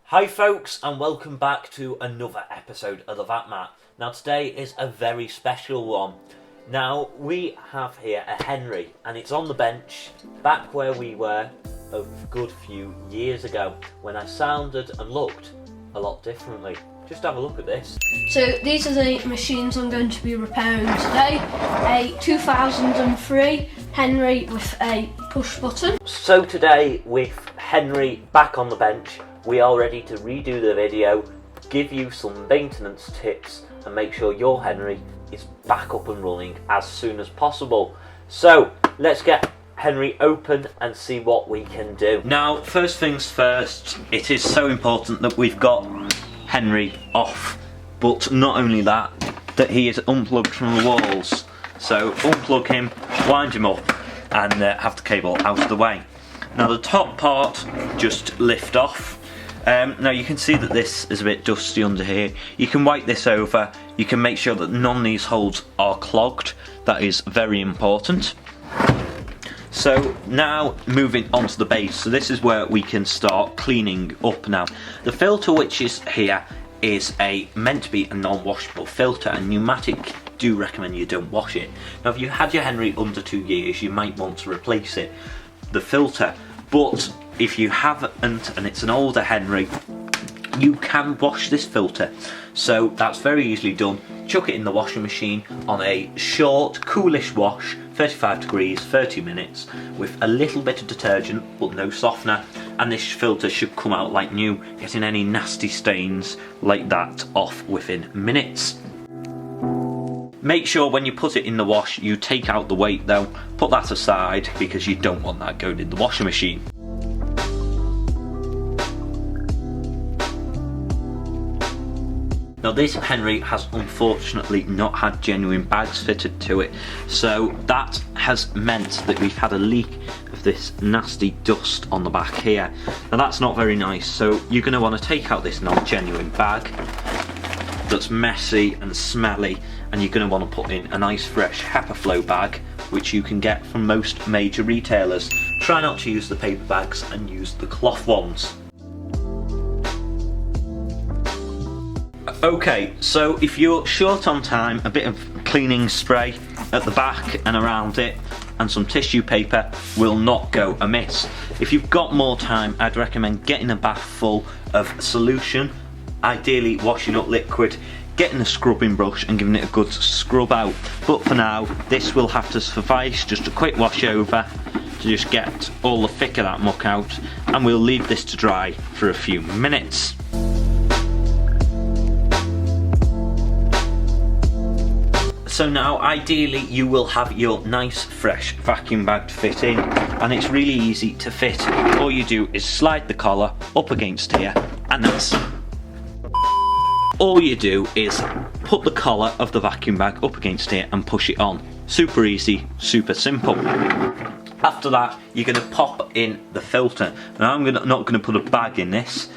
Hi folks, and welcome back to another episode of the VAT Mat. Now today is a very special one. Now we have here a Henry, and it's on the bench back where we were a good few years ago when I sounded and looked a lot differently. Just have a look at this. So these are the machines I'm going to be repairing today. A 2003 Henry with a push button. So today, with Henry back on the bench, we are ready to redo the video, give you some maintenance tips and make sure your Henry is back up and running as soon as possible. So let's get Henry open and see what we can do. Now, first things first, it is so important that we've got Henry off, but not only that, that he is unplugged from the walls. So unplug him, wind him up and have the cable out of the way. Now the top part, just lift off. Now you can see that this is a bit dusty under here. You can wipe this over, you can make sure that none of these holes are clogged. That is very important. So now moving on to the base, so this is where we can start cleaning up now. The filter which is here is meant to be a non-washable filter, and Pneumatic do recommend you don't wash it. Now if you had your Henry under 2 years, you might want to replace it, the filter, but if you haven't and it's an older Henry, you can wash this filter. So that's very easily done. Chuck it in the washing machine on a short, coolish wash, 35 degrees, 30 minutes, with a little bit of detergent but no softener, and this filter should come out like new, getting any nasty stains like that off within minutes. Make sure when you put it in the wash you take out the weight though, put that aside because you don't want that going in the washing machine. Now this Henry has unfortunately not had genuine bags fitted to it, so that has meant that we've had a leak of this nasty dust on the back here. Now that's not very nice, so you're going to want to take out this non-genuine bag that's messy and smelly, and you're going to want to put in a nice fresh HEPA flow bag, which you can get from most major retailers. Try not to use the paper bags and use the cloth ones. Okay, so if you're short on time, a bit of cleaning spray at the back and around it and some tissue paper will not go amiss. If you've got more time, I'd recommend getting a bath full of solution, ideally washing up liquid, getting a scrubbing brush and giving it a good scrub out. But for now, this will have to suffice, just a quick wash over to just get all the thick of that muck out, and we'll leave this to dry for a few minutes. So now ideally you will have your nice fresh vacuum bag to fit in, and it's really easy to fit. All you do is slide the collar up against here, and that's all you do is put the collar of the vacuum bag up against here and push it on. Super easy, super simple. After that you're going to pop in the filter. Now I'm not going to put a bag in this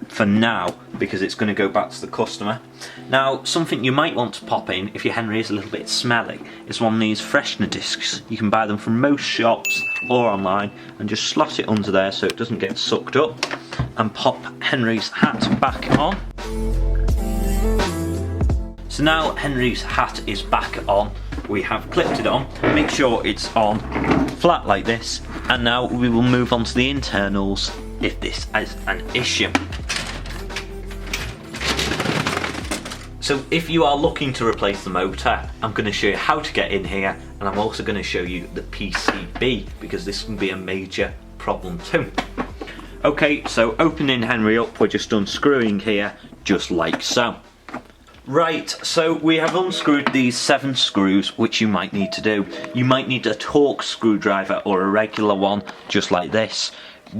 for now because it's going to go back to the customer. Now something you might want to pop in if your Henry is a little bit smelly is one of these Freshener Discs. You can buy them from most shops or online, and just slot it under there so it doesn't get sucked up, and pop Henry's hat back on. So now Henry's hat is back on, we have clipped it on, make sure it's on flat like this, and now we will move on to the internals if this is an issue. So if you are looking to replace the motor, I'm going to show you how to get in here, and I'm also going to show you the PCB because this can be a major problem too. Okay, so opening Henry up, we're just unscrewing here just like so. Right, so we have unscrewed these 7 screws, which you might need to do. You might need a Torx screwdriver or a regular one, just like this.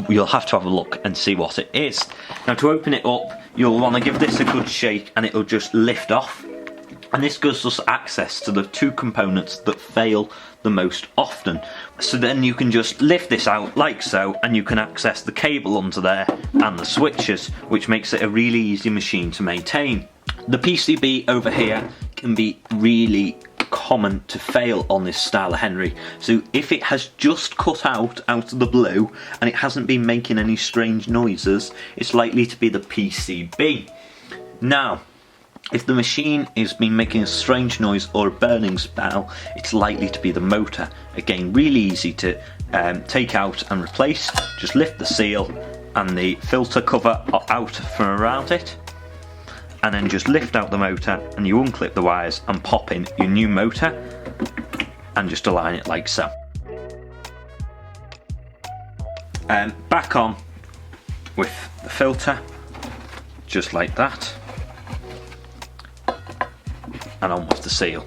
You'll have to have a look and see what it is. Now to open it up, you'll want to give this a good shake and it'll just lift off. And this gives us access to the 2 components that fail the most often. So then you can just lift this out like so, and you can access the cable under there and the switches, which makes it a really easy machine to maintain. The PCB over here can be really common to fail on this style of Henry. So if it has just cut out of the blue and it hasn't been making any strange noises, it's likely to be the PCB. Now, if the machine has been making a strange noise or a burning spell, it's likely to be the motor. Again, really easy to take out and replace. Just lift the seal and the filter cover out from around it, and then just lift out the motor and you unclip the wires and pop in your new motor and just align it like so. Back on with the filter, just like that, and on with the seal.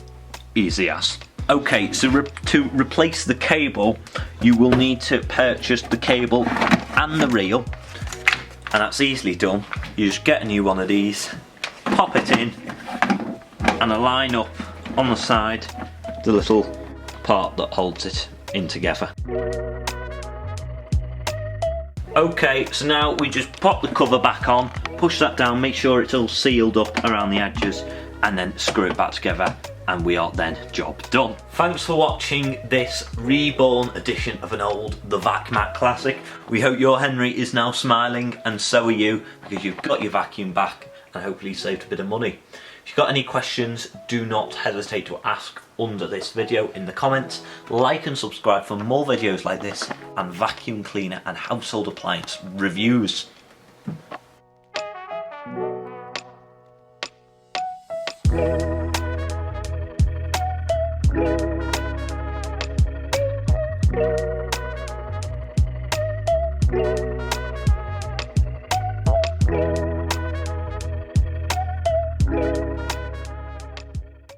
Easy as. Okay, so to replace the cable, you will need to purchase the cable and the reel, and that's easily done. You just get a new one of these, pop it in, and align up on the side the little part that holds it in together. Okay, so now we just pop the cover back on, push that down, make sure it's all sealed up around the edges, and then screw it back together, and we are then job done. Thanks for watching this reborn edition of an old The Vac Mat classic. We hope your Henry is now smiling, and so are you, because you've got your vacuum back and hopefully saved a bit of money. If you've got any questions, do not hesitate to ask under this video in the comments. Like and subscribe for more videos like this and vacuum cleaner and household appliance reviews.